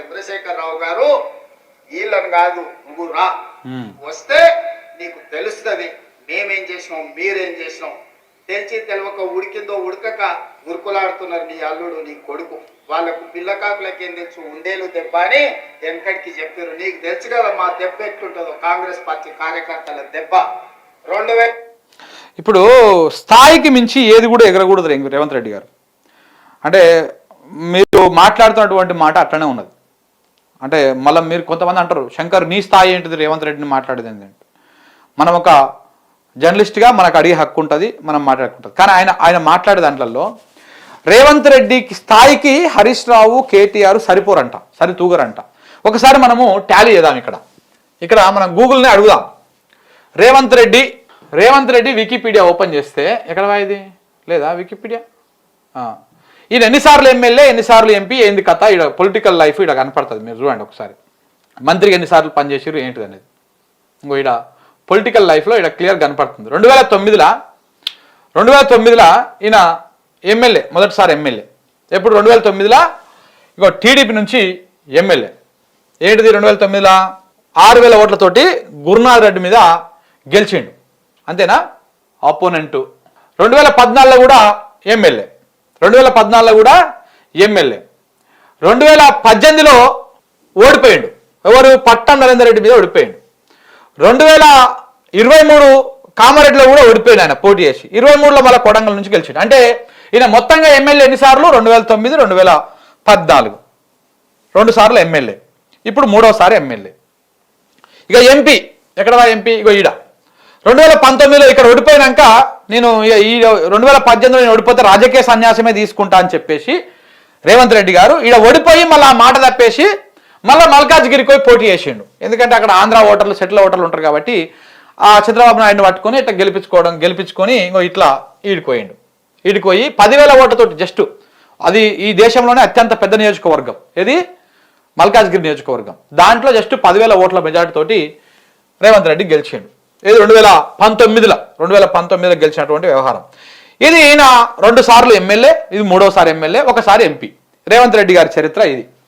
చంద్రశేఖరరావు గారు వీళ్ళని కాదు, నువ్వు రా, వస్తే నీకు తెలుస్తుంది మేమేం చేసినాం మీరేం చేసినాం. తెలిసి తెలవక ఉడికిందో ఉడకక ఉరుకులాడుతున్నారు నీ అల్లుడు నీ కొడుకు. వాళ్ళకు పిల్లకాకులకేం తెలుసు, ఉండేలు దెబ్బ అని వెనకడికి చెప్పారు. నీకు తెలుసు కదా మా దెబ్బ ఎట్లుంటుందో, కాంగ్రెస్ పార్టీ కార్యకర్తల దెబ్బ. 2000 ఇప్పుడు స్థాయికి మించి ఏది కూడా ఎగరకూడదు రేవంత్ రెడ్డి గారు. అంటే మీరు మాట్లాడుతున్నటువంటి మాట అట్లనే ఉన్నది. అంటే మళ్ళీ మీరు కొంతమంది అంటారు, శంకర్ నీ స్థాయి ఏంటిది రేవంత్ రెడ్డిని మాట్లాడేది ఏంటంటే, మనం ఒక జర్నలిస్ట్గా మనకు అడిగే హక్కు ఉంటుంది, మనం మాట్లాడుకుంటుంది. కానీ ఆయన మాట్లాడే దాంట్లో రేవంత్ రెడ్డికి స్థాయికి హరీష్ రావు కేటీఆర్ సరిపోరంట, సరితూగరంట. ఒకసారి మనము టాలీ చేద్దాం. ఇక్కడ మనం గూగుల్ని అడుగుదాం. రేవంత్ రెడ్డి వికీపీడియా ఓపెన్ చేస్తే ఎక్కడ ఇది లేదా వికీపీడియా? ఈయన ఎన్నిసార్లు ఎమ్మెల్యే, ఎన్నిసార్లు ఎంపీ, ఏంది కథ, ఇక్కడ పొలిటికల్ లైఫ్ ఇక్కడ కనపడుతుంది. మీరు చూడండి ఒకసారి, మంత్రికి ఎన్నిసార్లు పనిచేసారు ఏంటిది అనేది. ఇంకో ఇక్కడ పొలిటికల్ లైఫ్లో ఇక్కడ క్లియర్ కనపడుతుంది. 2009లో ఈయన ఎమ్మెల్యే, మొదటిసారి ఎమ్మెల్యే. ఎప్పుడు 2009లో ఇగో టీడీపీ నుంచి ఎమ్మెల్యే. ఏంటిది 2009లో 6000 ఓట్లతోటి గురునాథ్ రెడ్డి మీద గెలిచిండు, అంతేనా అపోనెంటు. 2014లో కూడా ఎమ్మెల్యే. 2018లో ఓడిపోయిండు. ఎవరు? పట్టం నరేందర్ రెడ్డి మీద ఓడిపోయిండు. 2023 కామారెడ్డిలో కూడా ఓడిపోయిండు ఆయన పోటీ చేసి. 23లో మళ్ళీ కొడంగల్ నుంచి గెలిచిండు. అంటే ఈయన మొత్తంగా ఎమ్మెల్యే ఎన్నిసార్లు? 2009, 2014 2 సార్లు ఎమ్మెల్యే. ఇప్పుడు 3వ సారి ఎమ్మెల్యే. ఇక ఎంపీ ఎక్కడ ఎంపీ? ఇగో ఈడ 2019లో ఇక్కడ ఓడిపోయినాక నేను ఈ 2018లో నేను ఓడిపోతే రాజకీయ సన్యాసమే తీసుకుంటా అని చెప్పేసి రేవంత్ రెడ్డి గారు ఈడ ఓడిపోయి మళ్ళీ ఆ మాట తప్పేసి మళ్ళీ మల్కాజ్గిరికి పోయి పోటీ చేసిండు. ఎందుకంటే అక్కడ ఆంధ్ర ఓటర్లు, సెటిల్ ఓటర్లు ఉంటారు కాబట్టి ఆ చంద్రబాబు నాయుడిని పట్టుకొని ఇట్లా గెలిపించుకొని ఇంకో ఇట్లా ఈడిపోయి 10,000 ఓట్లతోటి, జస్ట్ అది ఈ దేశంలోనే అత్యంత పెద్ద నియోజకవర్గం ఏది, మల్కాజ్గిరి నియోజకవర్గం. దాంట్లో జస్ట్ 10,000 ఓట్ల మెజార్టీ తోటి రేవంత్ రెడ్డి గెలిచిండు. ఇది 2019లో గెలిచినటువంటి వ్యవహారం. ఇది ఈయన 2 సార్లు ఎమ్మెల్యే, ఇది 3వ సారి ఎమ్మెల్యే, 1 సారి ఎంపీ. రేవంత్ రెడ్డి గారి చరిత్ర ఇది.